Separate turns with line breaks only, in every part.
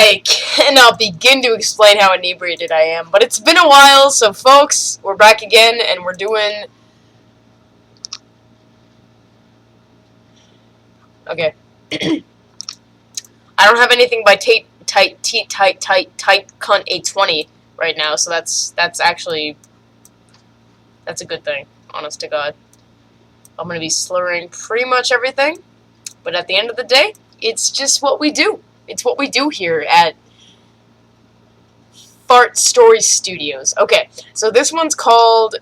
I cannot begin to explain how inebriated I am, but it's been a while, so folks, we're back again, and we're doing... Okay. I don't have anything by tight cunt 820 right now, so that's actually... That's a good thing, honest to God. I'm gonna be slurring pretty much everything, but at the end of the day, it's just what we do. It's what we do here at Fart Story Studios. Okay, so this one's called...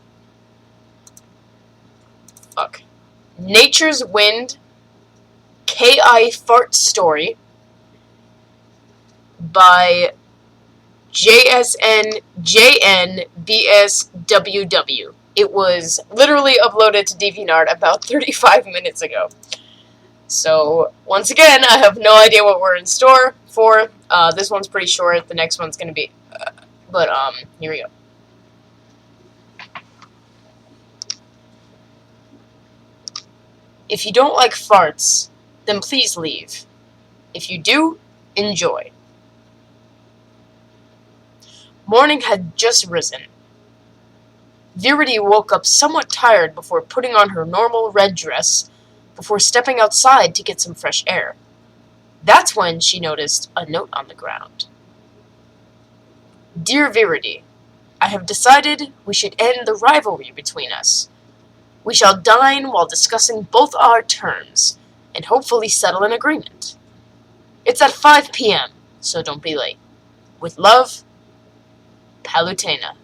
Fuck. Nature's Wind, K.I. Fart Story by JSNJNBSWW. It was literally uploaded to DeviantArt about 35 minutes ago. So, once again, I have no idea what we're in store for. This one's pretty short. The next one's gonna be... here we go. If you don't like farts, then please leave. If you do, enjoy. Morning had just risen. Verity woke up somewhat tired before putting on her normal red dress, before stepping outside to get some fresh air. That's when she noticed a note on the ground. Dear Verity, I have decided we should end the rivalry between us. We shall dine while discussing both our terms, and hopefully settle an agreement. It's at 5 p.m., so don't be late. With love, Palutena.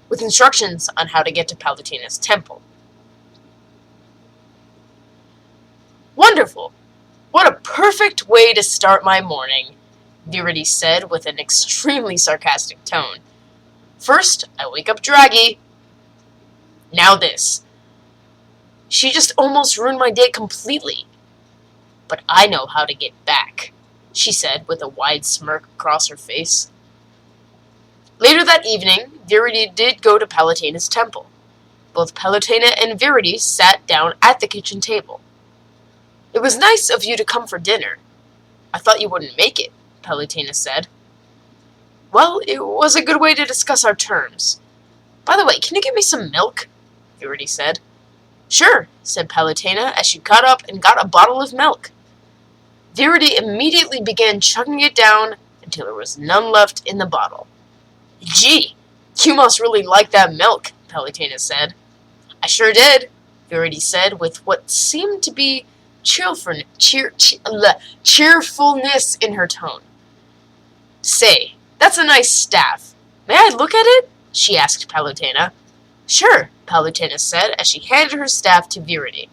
With instructions on how to get to Palutena's temple. Wonderful! What a perfect way to start my morning, Verity said with an extremely sarcastic tone. First, I wake up draggy. Now this. She just almost ruined my day completely. But I know how to get back, she said with a wide smirk across her face. Later that evening, Verity did go to Palutena's temple. Both Palutena and Verity sat down at the kitchen table. It was nice of you to come for dinner. I thought you wouldn't make it, Palutena said. Well, it was a good way to discuss our terms. By the way, can you give me some milk? Verity said. Sure, said Palutena as she got up and got a bottle of milk. Verity immediately began chugging it down until there was none left in the bottle. Gee, you must really like that milk, Palutena said. I sure did, Verity said with what seemed to be cheerfulness in her tone. Say, that's a nice staff. May I look at it? She asked Palutena. Sure, Palutena said as she handed her staff to Verity.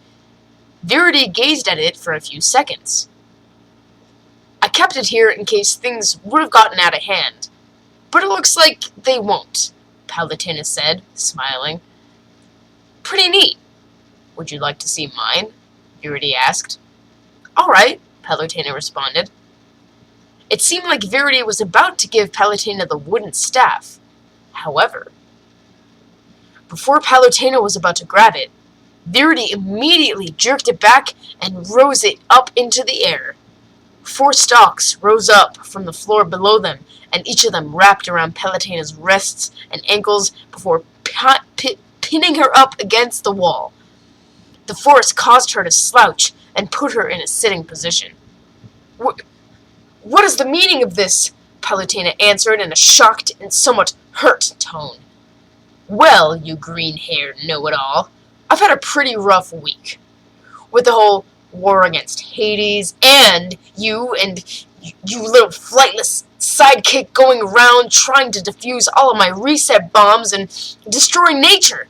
Verity gazed at it for a few seconds. I kept it here in case things would have gotten out of hand. But it looks like they won't, Palutena said, smiling. Pretty neat. Would you like to see mine? Verity asked. All right, Palutena responded. It seemed like Verity was about to give Palutena the wooden staff. However, before Palutena was about to grab it, Verity immediately jerked it back and rose it up into the air. 4 stalks rose up from the floor below them, and each of them wrapped around Palutena's wrists and ankles before pinning her up against the wall. The force caused her to slouch and put her in a sitting position. What is the meaning of this? Palutena answered in a shocked and somewhat hurt tone. Well, you green-haired know-it-all, I've had a pretty rough week. With the whole war against Hades, and you little flightless sidekick going around trying to defuse all of my reset bombs and destroy nature.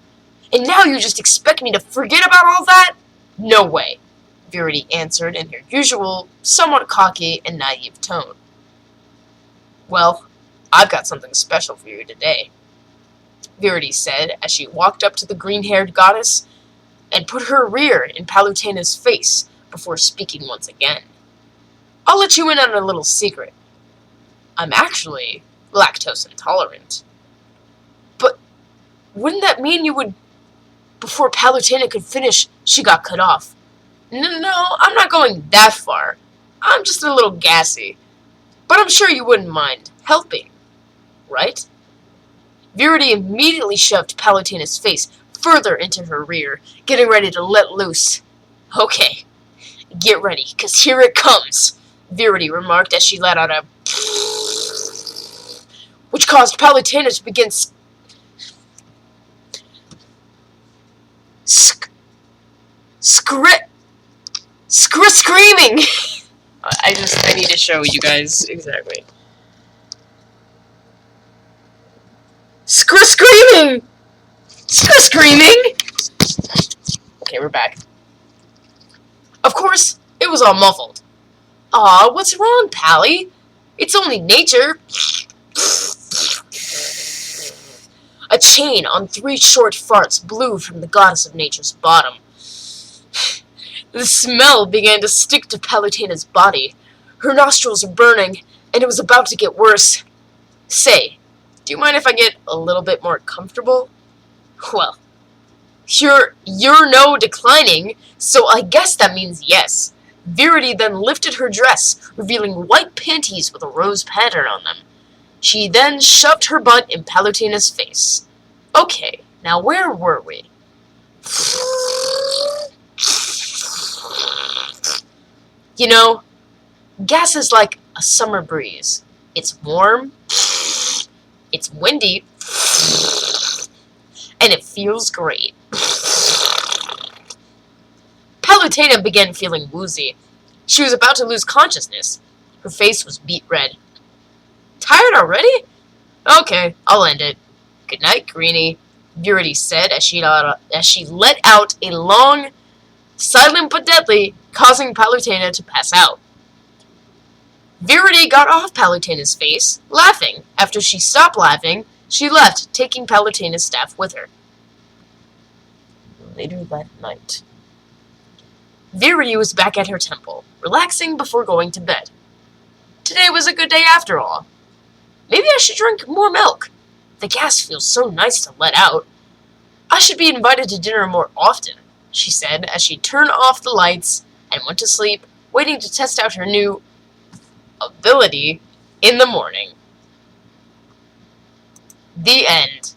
And now you just expect me to forget about all that? No way, Verity answered in her usual, somewhat cocky and naive tone. Well, I've got something special for you today, Verity said as she walked up to the green-haired goddess and put her rear in Palutena's face before speaking once again. I'll let you in on a little secret. I'm actually lactose intolerant. But wouldn't that mean you would... Before Palutena could finish, she got cut off. No, I'm not going that far. I'm just a little gassy. But I'm sure you wouldn't mind helping, right? Verity immediately shoved Palutena's face further into her rear, getting ready to let loose. Okay, get ready, 'cause here it comes, Verity remarked as she let out a which caused Palutena to begin screaming. I need to show you guys exactly. Screaming! Screaming! Okay, we're back. Of course, it was all muffled. Aw, what's wrong, Pally? It's only nature. A chain on 3 short farts blew from the goddess of nature's bottom. The smell began to stick to Palutena's body. Her nostrils were burning, and it was about to get worse. Say, do you mind if I get a little bit more comfortable? Well, you're no declining, so I guess that means yes. Verity then lifted her dress, revealing white panties with a rose pattern on them. She then shoved her butt in Palutena's face. Okay, now where were we? You know, gas is like a summer breeze. It's warm, it's windy, and it feels great. Palutena began feeling woozy. She was about to lose consciousness. Her face was beet red. Tired already? Okay, I'll end it. Good night, Greenie, Verity said as she let out a long, silent but deadly, causing Palutena to pass out. Verity got off Palutena's face, laughing. After she stopped laughing, she left, taking Palutena's staff with her. Later that night, Verity was back at her temple, relaxing before going to bed. Today was a good day after all. Maybe I should drink more milk. The gas feels so nice to let out. I should be invited to dinner more often, she said as she turned off the lights and went to sleep, waiting to test out her new ability in the morning. The end.